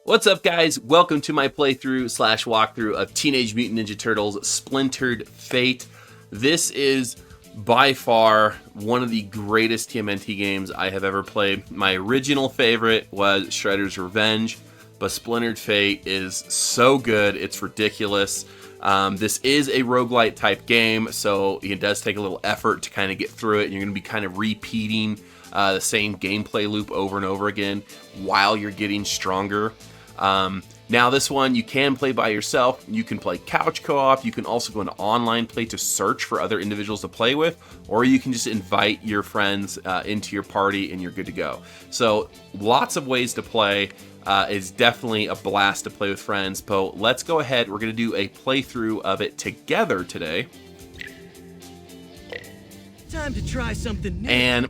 What's up, guys? Welcome to my playthrough slash walkthrough of Teenage Mutant Ninja Turtles Splintered Fate. This is by far one of the greatest TMNT games I have ever played. My original favorite was Shredder's Revenge, but Splintered Fate is so good, it's ridiculous. This is a roguelite type game, so it does take a little effort to kind of get through it, and you're going to be kind of repeating the same gameplay loop over and over again while you're getting stronger. Now this one you can play by yourself, you can play couch co-op, you can also go into online play to search for other individuals to play with, or you can just invite your friends into your party and you're good to go. So lots of ways to play. It's definitely a blast to play with friends, but let's go ahead. We're going to do a playthrough of it together today. Time to try something new. And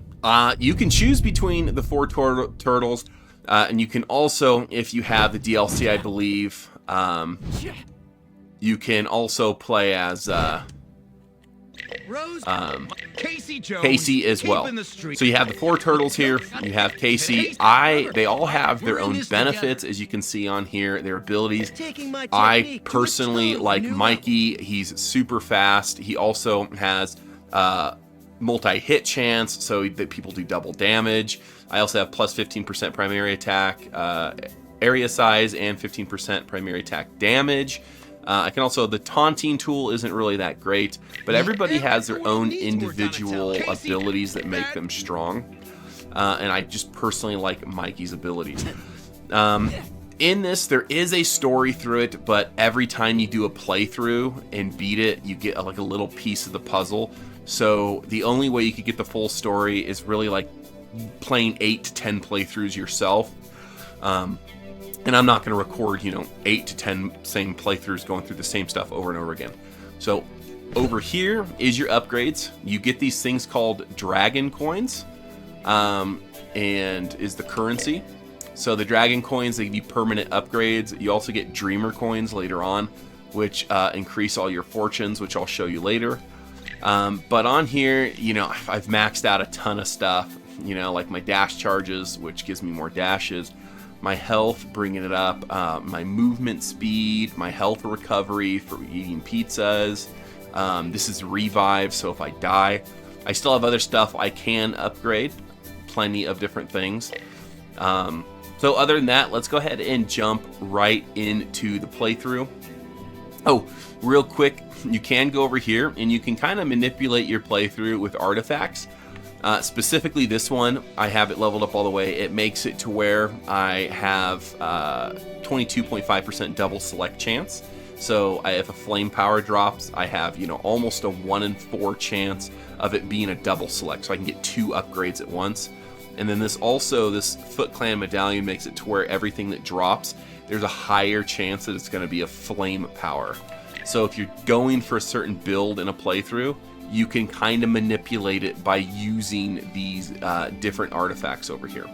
you can choose between the four turtles. And you can also, if you have the DLC, I believe, you can also play as Casey as well. So you have the four turtles here. You have Casey. They all have their own benefits, as you can see on here, their abilities. I personally like Mikey. He's super fast. He also has multi-hit chance, so that people do double damage. I also have plus 15% primary attack, area size, and 15% primary attack damage. I can also, the taunting tool isn't really that great, but everybody has their own individual abilities that make them strong. And I just personally like Mikey's abilities. In this, there is a story through it, but every time you do a playthrough and beat it, you get like a little piece of the puzzle. So the only way you could get the full story is really like playing 8 to 10 playthroughs yourself. And I'm not going to record, 8 to 10 same playthroughs going through the same stuff over and over again. So over here is your upgrades. You get these things called dragon coins, and is the currency. So the dragon coins, they give you permanent upgrades. You also get dreamer coins later on, which increase all your fortunes, which I'll show you later. But on here, I've maxed out a ton of stuff, like my dash charges, which gives me more dashes, my health, bringing it up, my movement speed, my health recovery for eating pizzas. This is revive, so if I die, I still have other stuff I can upgrade, plenty of different things. So other than that, let's go ahead and jump right into the playthrough. Oh, real quick, you can go over here and you can kind of manipulate your playthrough with artifacts. Specifically this one, I have it leveled up all the way. It makes it to where I have 22.5% double select chance. So if a flame power drops, I have, almost a 1 in 4 chance of it being a double select. So I can get 2 upgrades at once. And then this Foot Clan medallion makes it to where everything that drops, there's a higher chance that it's going to be a flame power. So if you're going for a certain build in a playthrough, you can kind of manipulate it by using these different artifacts over here.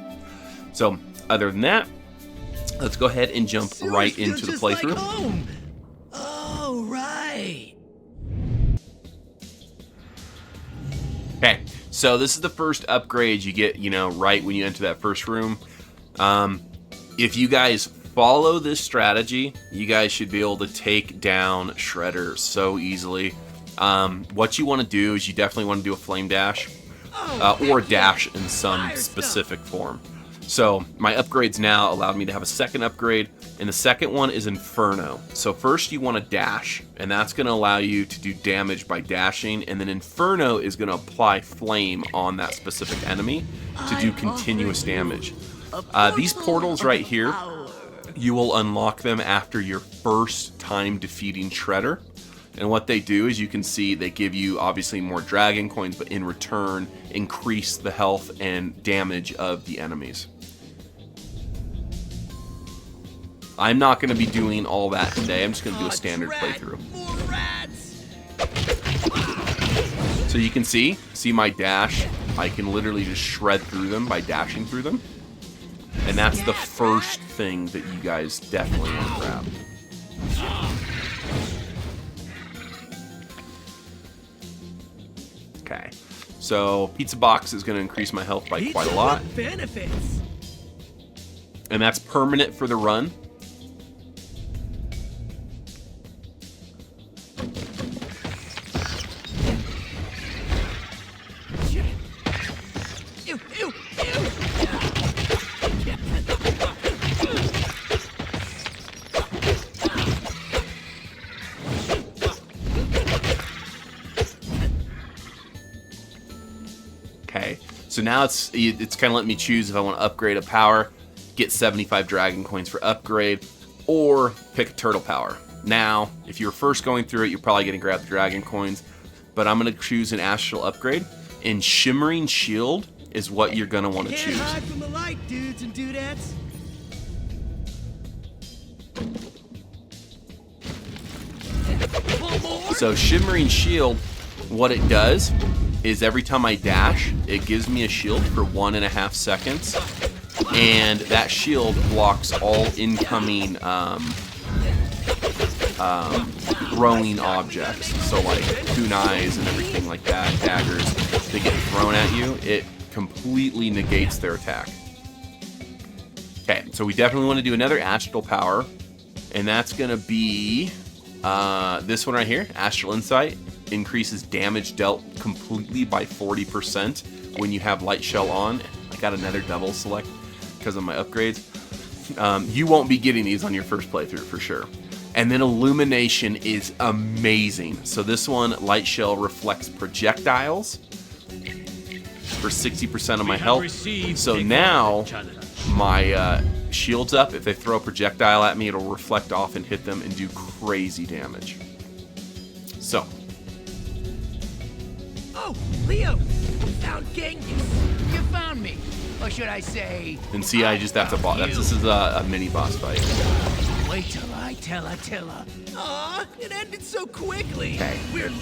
So other than that, let's go ahead and jump right into the playthrough. Like oh, right. Okay, so this is the first upgrade you get, right when you enter that first room. If you guys follow this strategy, you guys should be able to take down Shredder so easily. What you want to do is you definitely want to do a flame dash, or a dash in some specific form. So my upgrades now allowed me to have a second upgrade, and the second one is Inferno. So first you want to dash, and that's going to allow you to do damage by dashing, and then Inferno is going to apply flame on that specific enemy to do continuous damage. These portals right here, you will unlock them after your first time defeating Shredder. And what they do is, you can see, they give you obviously more dragon coins, but in return increase the health and damage of the enemies. I'm not going to be doing all that today. I'm just going to do a standard playthrough. So you can see my dash. I can literally just shred through them by dashing through them. And that's the first thing that you guys definitely want to grab. Okay, so pizza box is going to increase my health by quite a lot. Benefits. And that's permanent for the run. So now it's kind of letting me choose if I want to upgrade a power, get 75 dragon coins for upgrade, or pick a turtle power. Now, if you're first going through it, you're probably going to grab the dragon coins, but I'm going to choose an astral upgrade, and Shimmering Shield is what you're going to want to choose. Can't hide from the light, dudes and dudettes. So Shimmering Shield, what it does is every time I dash, it gives me a shield for 1.5 seconds, and that shield blocks all incoming throwing objects. So like kunais and everything like that, daggers, they get thrown at you, it completely negates their attack. Okay, so we definitely want to do another astral power, and that's going to be this one right here, Astral Insight. Increases damage dealt completely by 40% when you have Light Shell on. I got another double select because of my upgrades. You won't be getting these on your first playthrough for sure. And then Illumination is amazing. So this one, Light Shell reflects projectiles for 60% of my health. So now my shield's up. If they throw a projectile at me, it'll reflect off and hit them and do crazy damage. So. Oh, Leo, found Genghis. You found me, or should I say? And see, that's a boss. This is a mini boss fight. Wait till I tell her. Aw, it ended so quickly. Okay.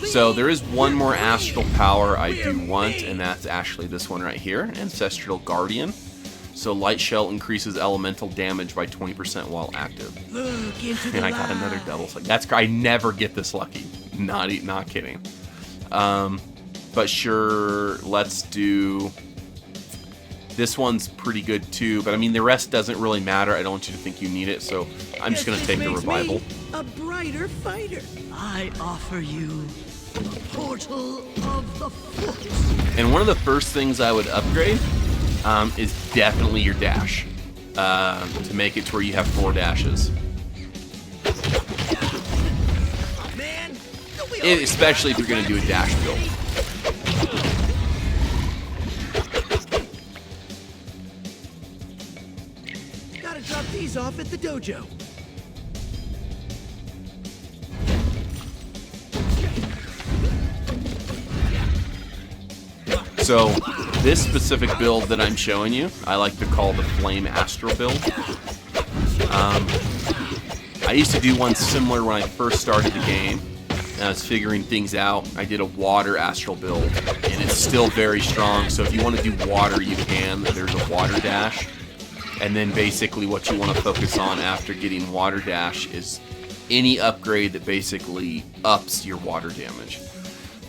So there is one more astral power I do want, and that's actually this one right here, Ancestral Guardian. So Light Shell increases elemental damage by 20% while active. Look into and I got another double select. That's I never get this lucky. Not kidding. But sure, let's do. This one's pretty good too, but I mean the rest doesn't really matter. I don't want you to think you need it, so I'm just gonna take the revival. A brighter fighter. I offer you the portal of the foot. And one of the first things I would upgrade is definitely your dash to make it to where you have 4 dashes. Oh, man. Especially if you're gonna do a dash build. Gotta drop these off at the dojo. So this specific build that I'm showing you, I like to call the Flame Astral build. I used to do one similar when I first started the game. And I was figuring things out. I did a water astral build, and it's still very strong. So if you want to do water, you can. There's a water dash. And then basically what you want to focus on after getting water dash is any upgrade that basically ups your water damage.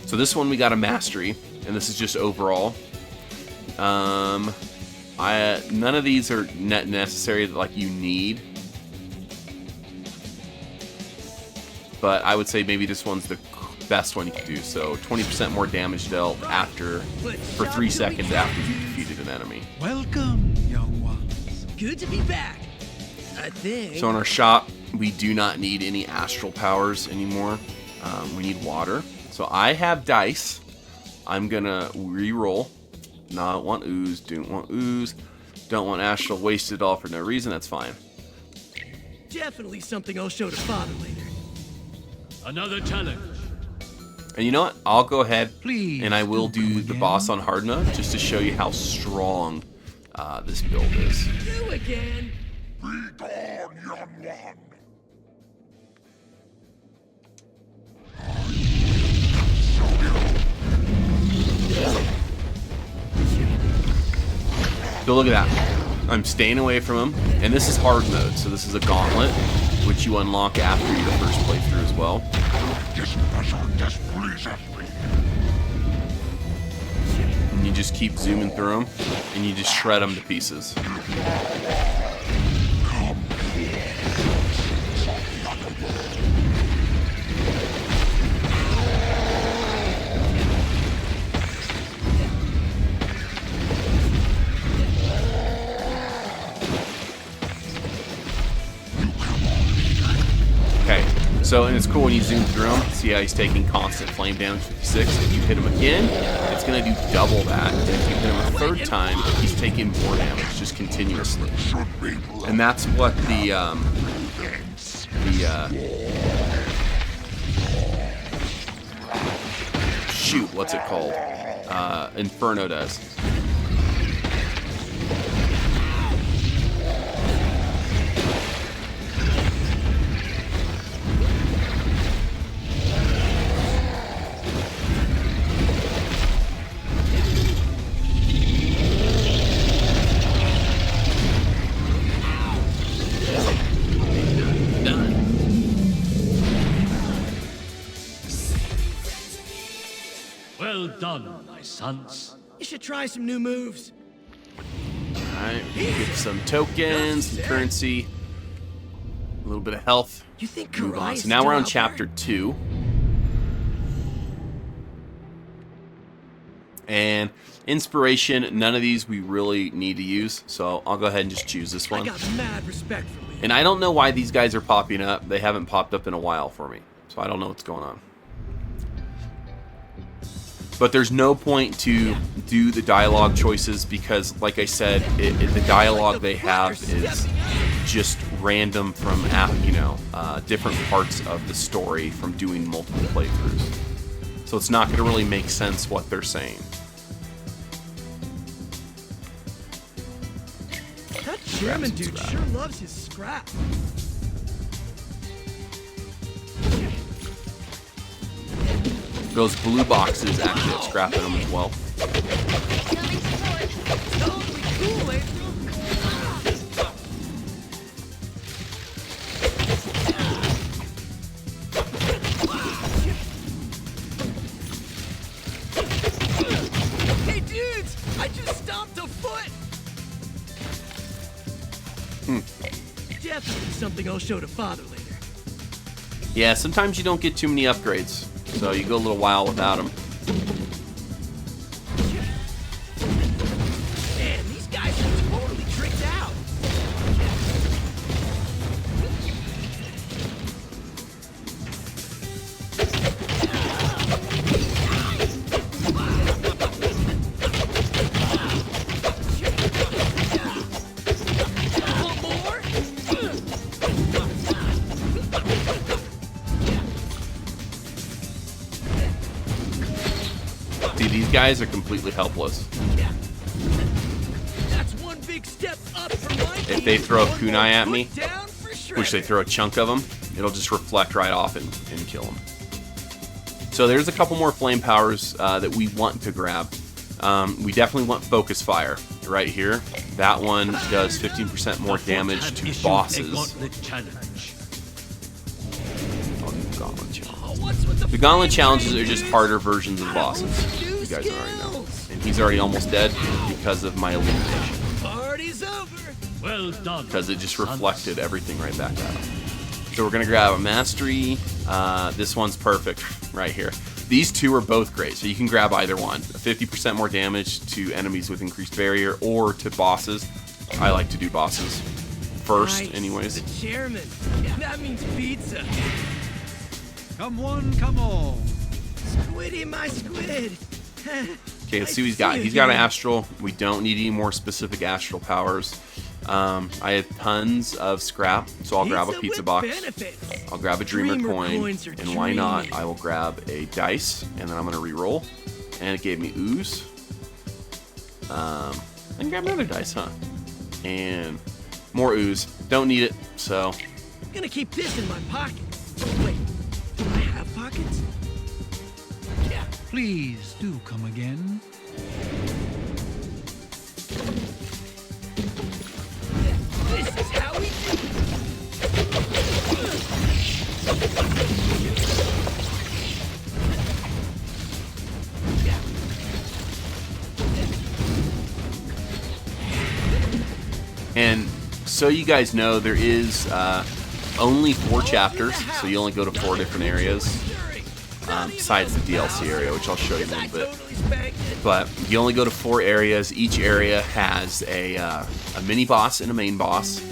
So this one we got a mastery, and this is just overall. None of these are necessary that like you need. But I would say maybe this one's the best one you can do. So 20% more damage dealt for 3 seconds after you defeated an enemy. Welcome, young ones. Good to be back, I think. So in our shop, we do not need any astral powers anymore. We need water. So I have dice. I'm gonna re-roll. Not want ooze, don't want ooze. Don't want astral, wasted all for no reason, that's fine. Definitely something I'll show to Father later. Another challenge. And you know what? I'll go ahead Please and I will do the boss on hard enough just to show you how strong this build is. You again. Be gone, young one. So look at that. I'm staying away from him. And this is hard mode, so this is a gauntlet, which you unlock after your first playthrough as well. This person displeases me. And you just keep zooming through them, and you just shred them to pieces. So, and it's cool when you zoom through him, see how he's taking constant flame damage, 56. If you hit him again, it's going to do double that. And if you hit him a third time, he's taking more damage, just continuously. And that's what the shoot, what's it called? Inferno does. Well done, my sons. You should try some new moves. Alright, get some tokens, some currency, a little bit of health. You think Move on. Karai So now we're on chapter 2. And inspiration, none of these we really need to use, so I'll go ahead and just choose this I one. got mad respect for you. And I don't know why these guys are popping up. They haven't popped up in a while for me, so I don't know what's going on. But there's no point to do the dialogue choices because, like I said, the dialogue they have is just random from, different parts of the story from doing multiple playthroughs. So it's not going to really make sense what they're saying. That German dude sure loves his scrap. Those blue boxes actually have scrap in them as well. Totally cool, April. Hey dudes, I just stomped a foot. Definitely something I'll show to Father later. Yeah, sometimes you don't get too many upgrades, so you go a little while without them. Man, these guys are totally tricked out. Want more? See, these guys are completely helpless. That's one big step up for my If they throw a team. One kunai at more me, foot down for which they Shredder. throw a chunk of them, it'll just reflect right off and kill them. So there's a couple more flame powers that we want to grab. We definitely want focus fire right here. That one does 15% more damage Have to issued bosses. a gauntlet challenge. Oh, the gauntlet challenges. What's with The gauntlet flame challenges rain, are just dudes? harder versions of bosses. New You guys already know. skills. And he's already almost dead because of my illumination. Party's over. Well done. Because it just sons. reflected everything right back at him. So we're going to grab a mastery. This one's perfect right here. These two are both great, so you can grab either one. 50% more damage to enemies with increased barrier or to bosses. I like to do bosses first, Nice. anyways. The chairman. That means pizza. Come one, come all. Squiddy, my squid. Okay, let's see what he's got. He's got an astral. We don't need any more specific astral powers. I have tons of scrap, so I'll grab a pizza with box. benefits. I'll grab a dreamer coin, coins are and why not? dreamy. I will grab a dice, and then I'm gonna re-roll. And it gave me ooze. I can grab another dice, huh? And more ooze. Don't need it, so I'm gonna keep this in my pocket. Wait, do I have pockets? Yeah. Please do come again. This is how we do. and so you guys know, there is only 4 chapters, so you only go to 4 different areas. Besides the DLC area, which I'll show you in a little bit. But you only go to 4 areas. Each area has a mini boss and a main boss.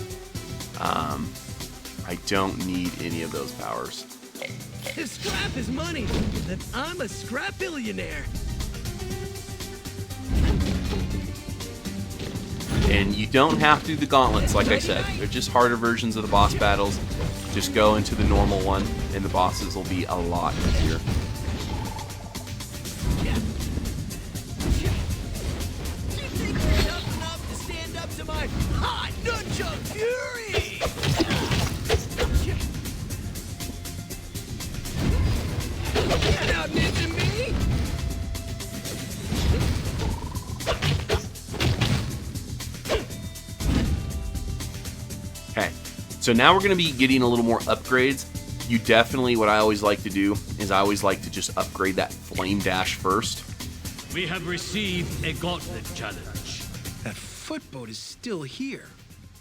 I don't need any of those powers. If scrap is money, then I'm a scrap billionaire. And you don't have to do the gauntlets, like I said. They're just harder versions of the boss battles. Just go into the normal one, and the bosses will be a lot easier. You think you're tough enough to stand up to my hot nunchuck fury? Get out ninja me! Okay, so now we're going to be getting a little more upgrades. You definitely, what I always like to do is I always like to just upgrade that flame dash first. We have received a gauntlet challenge. That footboat is still here.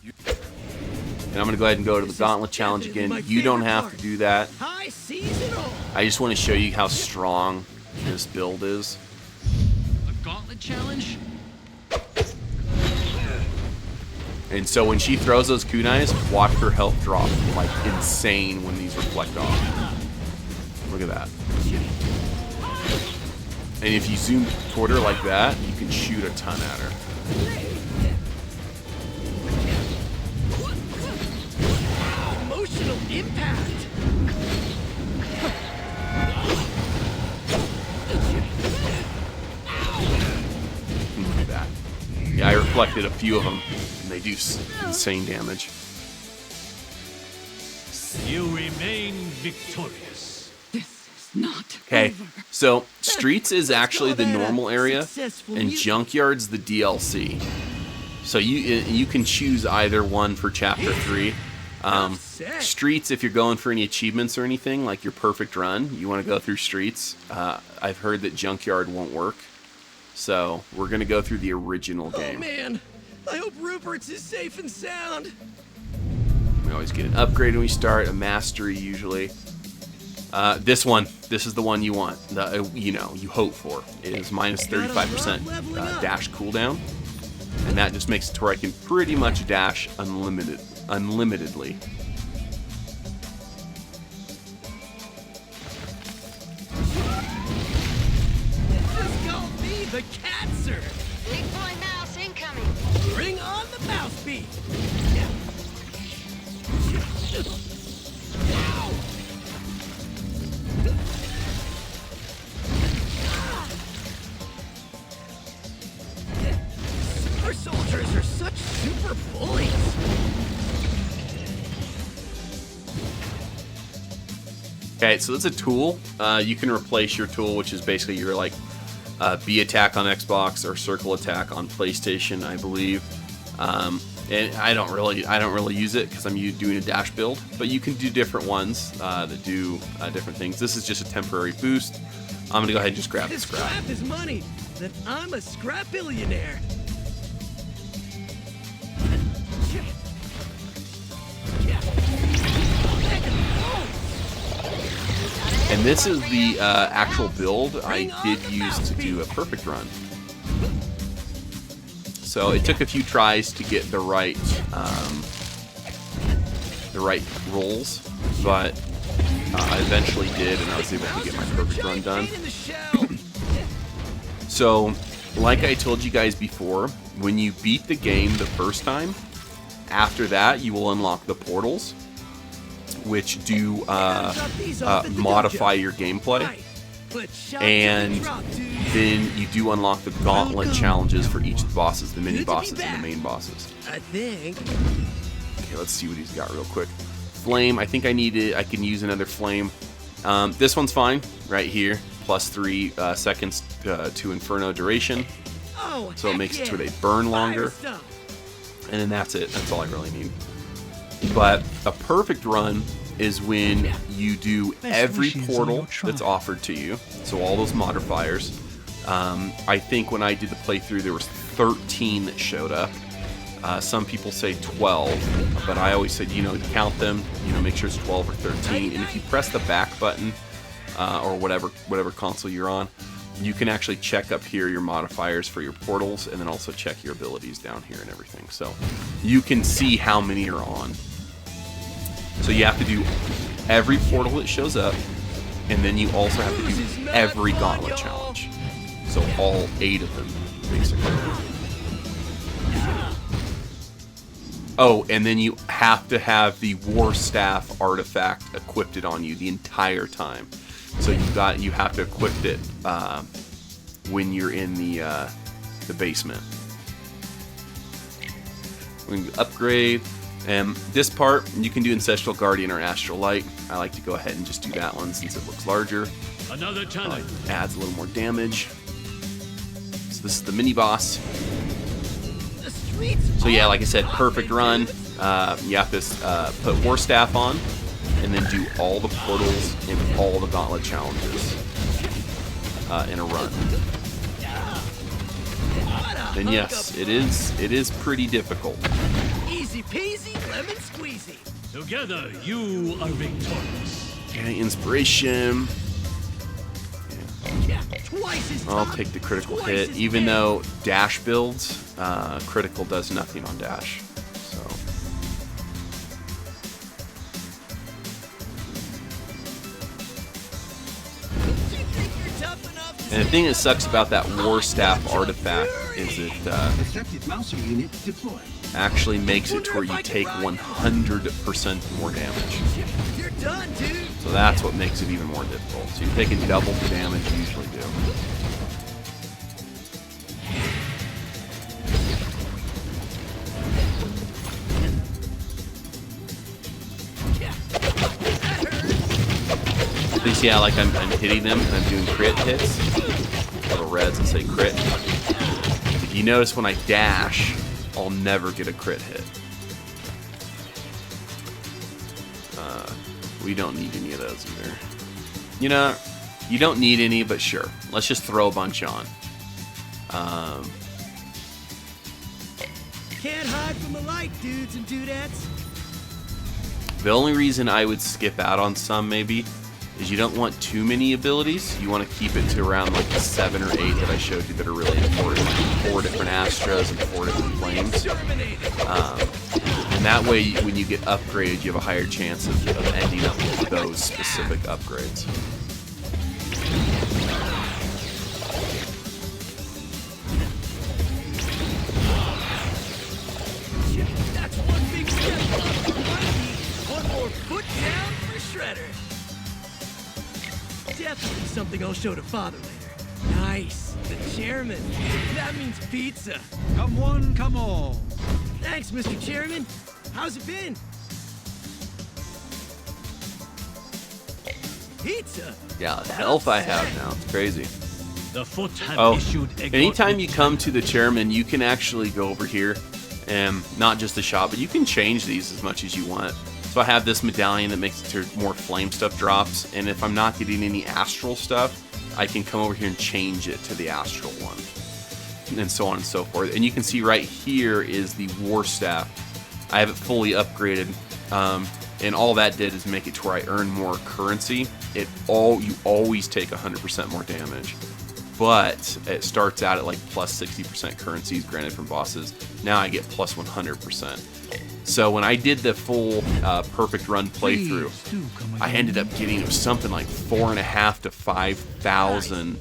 And I'm going to go ahead and go to the gauntlet challenge again. You don't have to do that. High seasonal. I just want to show you how strong this build is. A gauntlet challenge? And so when she throws those kunais, watch her health drop like insane when these reflect off. Look at that. And if you zoom toward her like that, you can shoot a ton at her. Emotional impact. Look at that. Yeah, I reflected a few of them, and they do insane damage. You remain victorious. This is not Okay, over. so Streets is actually the call that a normal area, successful and mutiny. Junkyard's the DLC. So you can choose either one for Chapter 3. Streets, if you're going for any achievements or anything, like your perfect run, you want to go through Streets. I've heard that Junkyard won't work. So we're going to go through the original game. Oh man, I hope Rupert's is safe and sound. We always get an upgrade when we start, a mastery usually. This is the one you want, you hope for. It is minus 35% dash cooldown. And that just makes it to where I can pretty much dash unlimitedly. Just call me the Catser. Big boy mouse incoming. Bring on the mouse beat. Ow! Super soldiers are such super bullies. Okay, so that's a tool. You can replace your tool, which is basically your B attack on Xbox or circle attack on PlayStation, I believe. And I don't really use it because I'm doing a dash build, but you can do different ones that do different things. This is just a temporary boost. I'm gonna go ahead and just grab the If scrap. scrap is money, then I'm a scrap billionaire. And this is the actual build I did use to do a perfect run. So it took a few tries to get the right rolls, but I eventually did, and I was able to get my perfect run done. So, like I told you guys before, when you beat the game the first time, after that you will unlock the portals, which do modify your gameplay. And then you do unlock the gauntlet challenges for each of the bosses, the mini bosses and the main bosses. I think. Okay, let's see what he's got real quick. Flame, I think I can use another flame. This one's fine, right here. Plus 3 seconds to Inferno duration. Oh, So it makes it so they burn longer. And then that's it. That's all I really need. But a perfect run is when you do every portal that's offered to you. So all those modifiers. I think when I did the playthrough, there was 13 that showed up. Some people say 12, but I always said, count them, make sure it's 12 or 13. And if you press the back button, or whatever console you're on, you can actually check up here your modifiers for your portals, and then also check your abilities down here and everything. So you can see how many are on. So you have to do every portal that shows up, and then you also have to do every gauntlet challenge. So all 8 of them, basically. Oh, and then you have to have the War Staff artifact equipped on you the entire time. So you have to equip it when you're in the basement. We can upgrade, and this part you can do Ancestral Guardian or Astral Light. I like to go ahead and just do that one since it looks larger. Another challenge. Adds a little more damage. So this is the mini boss. So yeah, like I said, perfect run. You have to put War Staff on, and then do all the portals and all the gauntlet challenges in a run. And yes, it is pretty difficult. Easy peasy, lemon squeezy. Together, you are victorious. Okay, inspiration. Yeah, twice as I'll tough, take the critical twice hit, as even big. though dash builds, critical does nothing on dash. So. You think you're tough enough to And the thing that sucks about that War Staff artifact is it Effective Mouser unit deployed. actually makes it to where you take 100% more damage. You're done, dude. So that's what makes it even more difficult. So you're taking double the damage you usually do. At least, yeah, like I'm hitting them and I'm doing crit hits. Little reds that say crit. If you notice when I dash, I'll never get a crit hit. We don't need any of those either. You know, you don't need any, but sure. Let's just throw a bunch on. Can't hide from the light, dudes and dudettes. The only reason I would skip out on some, maybe, is you don't want too many abilities. You want to keep it to around like the 7 or 8 that I showed you that are really important. 4 different Astras and 4 different Flames. And that way, when you get upgraded, you have a higher chance of ending up with those specific upgrades. That's one big step up for Mikey. One more foot down for Shredder. Definitely something I'll show to Father later. Nice. The chairman. That means pizza. Come one, come all. Thanks, Mr. Chairman. How's it been? Pizza? Yeah, the health I have now, it's crazy. The foot have Oh, issued a anytime gauntlet you come to the chairman, you can actually go over here, and not just the shop, but you can change these as much as you want. So I have this medallion that makes it to more flame stuff drops, and if I'm not getting any astral stuff, I can come over here and change it to the astral one, and so on and so forth. And you can see right here is the War Staff. I have it fully upgraded, and all that did is make it to where I earn more currency. You always take 100% more damage, but it starts out at like plus 60% currencies granted from bosses. Now I get plus 100%. So when I did the full perfect run playthrough, I ended up getting, it was something like 4,500 to 5,000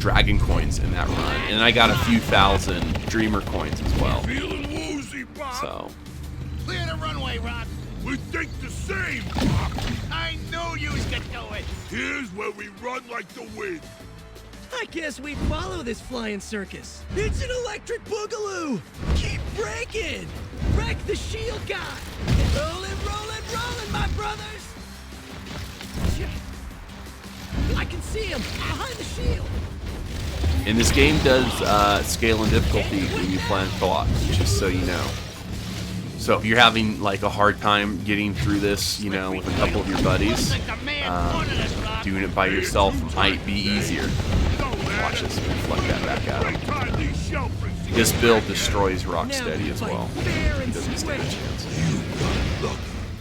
dragon coins in that run, and I got a few thousand dreamer coins as well. Feeling woozy, Bob? So Clear the runway, Rob. We think the same, Bob. I knew you was gonna do it. Here's where we run like the wind. I guess we follow this flying circus. It's an electric boogaloo. Keep breaking. Wreck the shield guy. Rolling, rolling, rolling, my brothers. I can see him behind the shield. and this game does scale in difficulty when you play co-op, just so you know. So if you're having like a hard time getting through this, you know, with a couple of your buddies, doing it by yourself might be easier. Watch this, reflect that back at him. This build destroys Rocksteady as well. He doesn't stand a chance.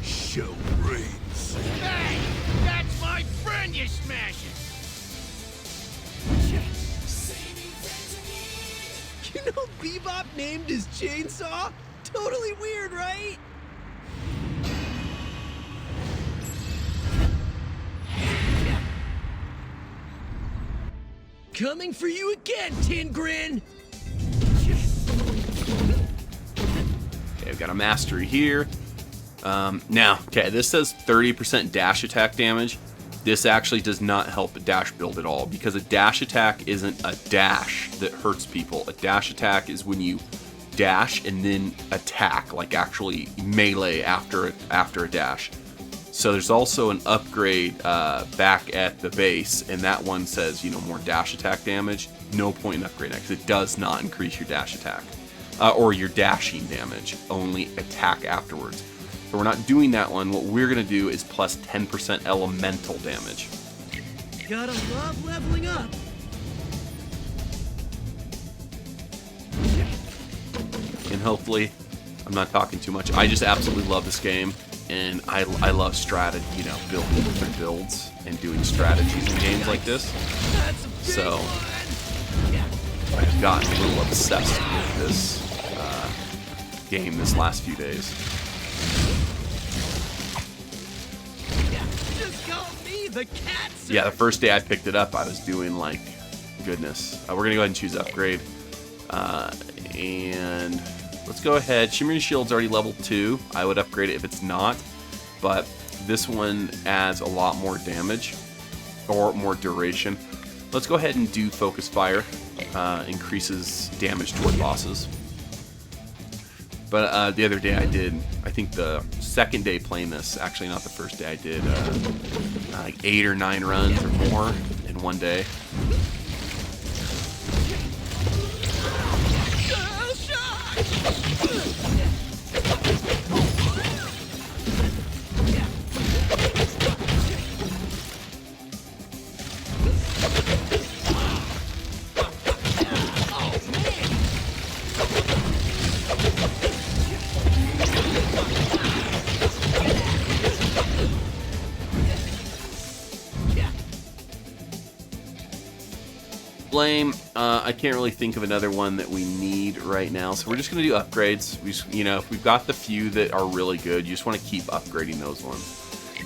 Show brains. Hey, that's my friend you're smashing. You know Bebop named his chainsaw? Totally weird, right? Coming for you again, Tin Grin! Okay, we've got a mastery here. Now, okay, this says 30% dash attack damage. This actually does not help a dash build at all, because a dash attack isn't a dash that hurts people. A dash attack is when you dash and then attack, like actually melee after a dash. So there's also an upgrade back at the base, and that one says, you know, more dash attack damage. No point in upgrading that, because it does not increase your dash attack or your dashing damage, only attack afterwards. So we're not doing that one. What we're going to do is plus 10% elemental damage. Gotta love leveling up. And hopefully, I'm not talking too much. I just absolutely love this game, and I love strategy, you know, building different builds and doing strategies in games like this. That's a big So one. I've gotten a little obsessed with this game this last few days. Just call me the cat. Yeah, the first day I picked it up, I was doing like, goodness. We're gonna go ahead and choose upgrade, and let's go ahead. Shimmering Shield's already level 2. I would upgrade it if it's not, but this one adds a lot more damage or more duration. Let's go ahead and do Focus Fire. Increases damage toward bosses. But the other day I did, I think the second day playing this, actually not the first day, I did like 8 or 9 runs or more in one day. Blame. I can't really think of another one that we need right now, so we're just going to do upgrades. We just, you know, if we've got the few that are really good, you just want to keep upgrading those ones.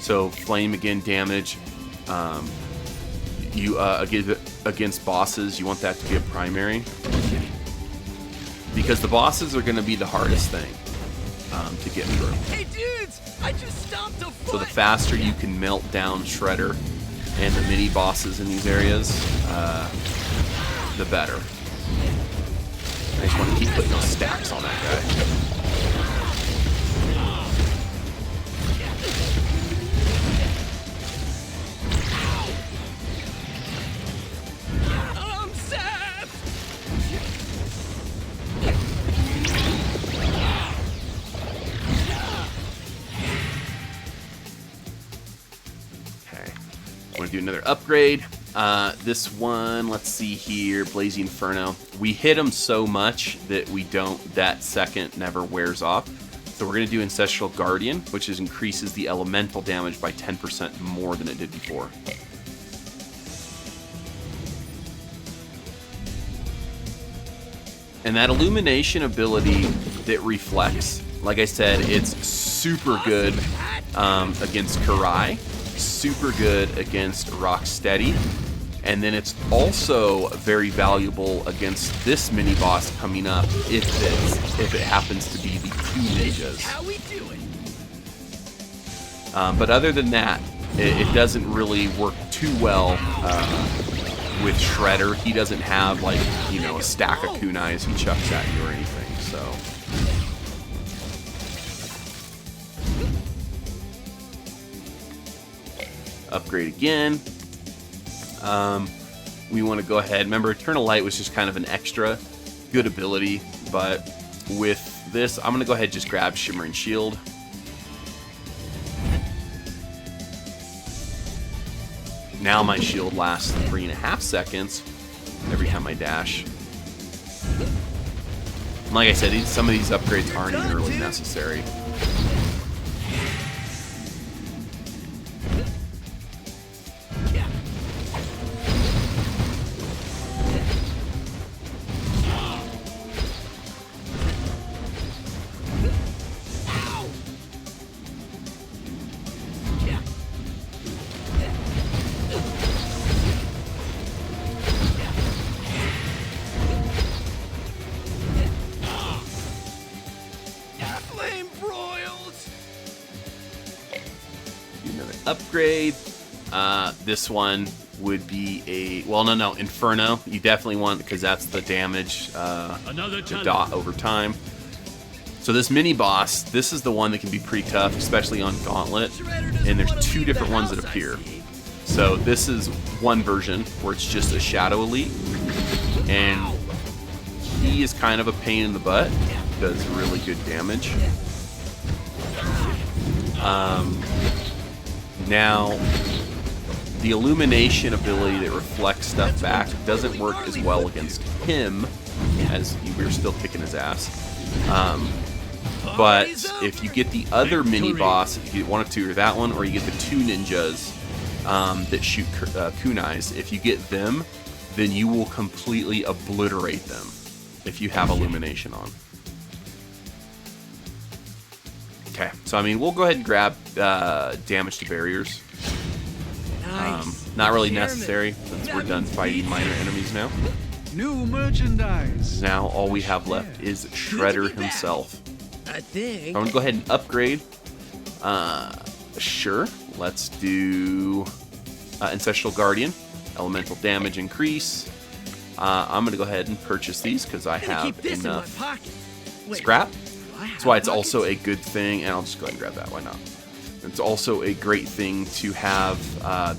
So Flame again, damage. Against bosses, you want that to be a primary, because the bosses are going to be the hardest thing to get through. Hey dudes, I just stopped a foot. So the faster you can melt down Shredder and the mini bosses in these areas, the better. I just want to keep putting those stacks on that guy. I'm sad. Okay. I want to do another upgrade. This one, let's see here, Blazing Inferno. We hit him so much that that second never wears off. So we're going to do Ancestral Guardian, which increases the elemental damage by 10% more than it did before. And that Illumination ability that reflects, like I said, it's super good against Karai, super good against Rocksteady, and then it's also very valuable against this mini boss coming up if it happens to be the 2 ninjas. How we do it? But other than that, it doesn't really work too well with Shredder. He doesn't have, like, you know, a stack of kunais he chucks at you or anything, so. Upgrade again. We want to go ahead. Remember, Eternal Light was just kind of an extra good ability, but with this, I'm going to go ahead and just grab Shimmering Shield. Now my shield lasts 3.5 seconds every time I dash. And like I said, some of these upgrades aren't even really necessary. upgrade, this one would be a, well, no, Inferno. You definitely want, because that's the damage, the dot over time. So this mini boss, this is the one that can be pretty tough, especially on Gauntlet. And there's two different ones that appear. So this is one version where it's just a Shadow Elite, and he is kind of a pain in the butt. Does really good damage. Now, the Illumination ability that reflects stuff back doesn't work as well against him, as we're still kicking his ass. But if you get the other mini boss, if you get one of two, or that one, or you get the two ninjas that shoot kunais, if you get them, then you will completely obliterate them if you have Illumination on. Okay, so I mean, we'll go ahead and grab damage to barriers. Not really necessary since we're done fighting minor enemies now. New merchandise. Now all we have left is Shredder himself. I think. I'm gonna go ahead and upgrade. Sure, let's do Ancestral Guardian, elemental damage increase. I'm gonna go ahead and purchase these because I have enough scrap. That's why it's also a good thing, and I'll just go ahead and grab that. Why not? It's also a great thing to have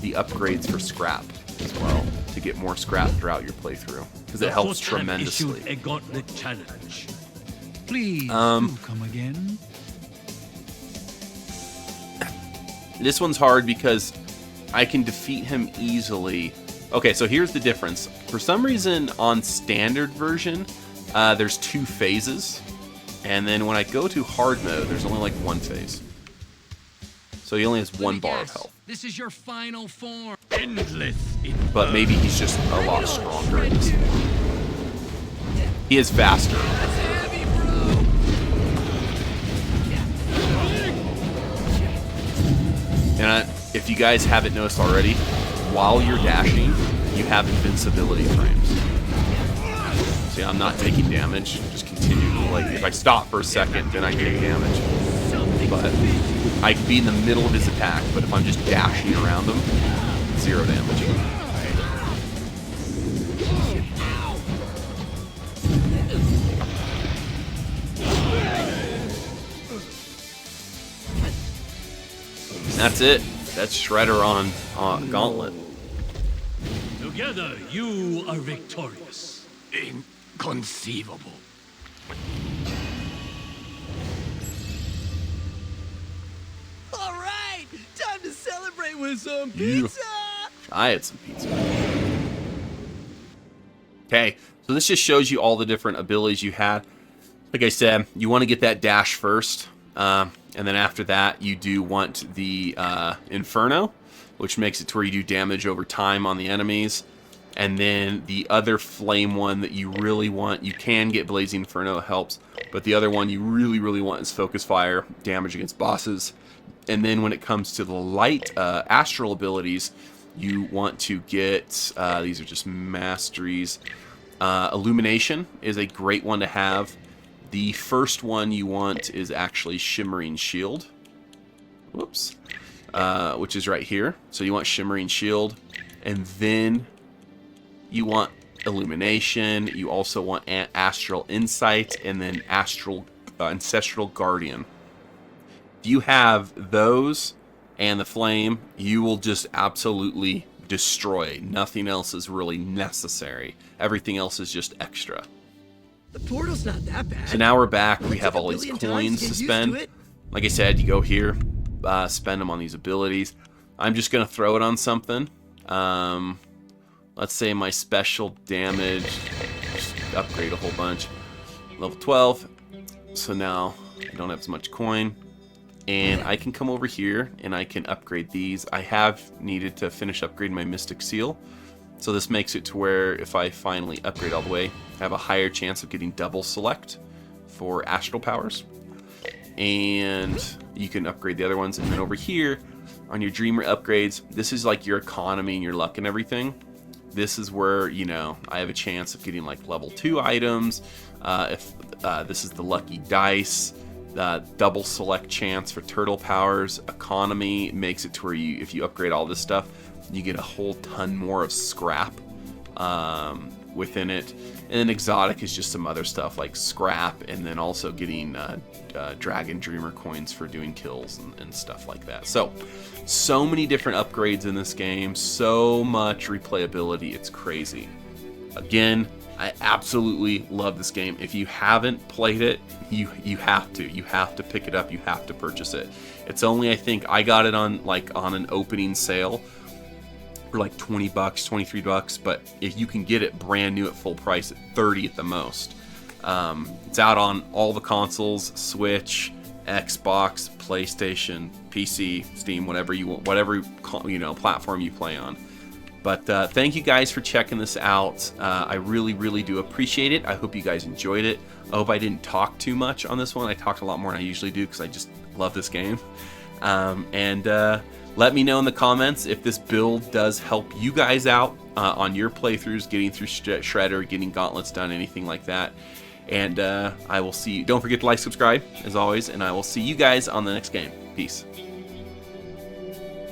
the upgrades for scrap as well, to get more scrap throughout your playthrough, because it helps tremendously. A gauntlet challenge. Please do come again. This one's hard because I can defeat him easily. Okay, so here's the difference. For some reason, on standard version, there's 2 phases. And then when I go to hard mode, there's only like 1 phase. So he only has 1 bar of health. This is your final form. Endless. But maybe he's just a lot stronger in this. He is faster. And if you guys haven't noticed already, while you're dashing, you have invincibility frames. See, I'm not taking damage. Just continue to, like, if I stop for a second, then I take damage. But I can be in the middle of his attack, but if I'm just dashing around him, 0 damage. That's it. That's Shredder on Gauntlet. Together, you are victorious. Inconceivable. All right, time to celebrate with some pizza. I had some pizza. Okay, so this just shows you all the different abilities you had. Like I said, you want to get that dash first. And then after that, you do want the Inferno, which makes it to where you do damage over time on the enemies. And then the other flame one that you really want, you can get Blazing Inferno, it helps. But the other one you really, really want is Focus Fire, damage against bosses. And then when it comes to the light astral abilities, you want to get, these are just masteries. Illumination is a great one to have. The first one you want is actually Shimmering Shield. Whoops. Which is right here. So you want Shimmering Shield. And then you want Illumination. You also want Astral Insight. And then Ancestral Guardian. If you have those and the Flame, you will just absolutely destroy. Nothing else is really necessary. Everything else is just extra. The portal's not that bad. So now we're back. We have all these coins to spend. Like I said, you go here, spend them on these abilities. I'm just going to throw it on something. Let's say my special damage. Just upgrade a whole bunch. Level 12. So now I don't have as much coin. And I can come over here and I can upgrade these. I have needed to finish upgrading my Mystic Seal. So this makes it to where if I finally upgrade all the way, I have a higher chance of getting double select for astral powers. And you can upgrade the other ones. And then over here on your Dreamer upgrades, this is like your economy and your luck and everything. This is where, you know, I have a chance of getting like level 2 items. If this is the lucky dice, double select chance for turtle powers. Economy makes it to where if you upgrade all this stuff, you get a whole ton more of scrap within it. And then exotic is just some other stuff like scrap, and then also getting Dragon Dreamer coins for doing kills and stuff like that. So many different upgrades in this game, so much replayability, it's crazy. Again, I absolutely love this game. If you haven't played it, you have to pick it up. You have to purchase it. It's only, I think I got it on an opening sale for like $20, $23, but if you can get it brand new at full price at $30 at the most. It's out on all the consoles: Switch, Xbox, PlayStation, PC, Steam, whatever you want, whatever platform you play on. But thank you guys for checking this out. I really do appreciate it. I hope you guys enjoyed it. I hope I didn't talk too much on this one. I talked a lot more than I usually do because I just love this game. Let me know in the comments if this build does help you guys out on your playthroughs, getting through Shredder, getting gauntlets done, anything like that. And I will see you. Don't forget to like, subscribe, as always, and I will see you guys on the next game. Peace.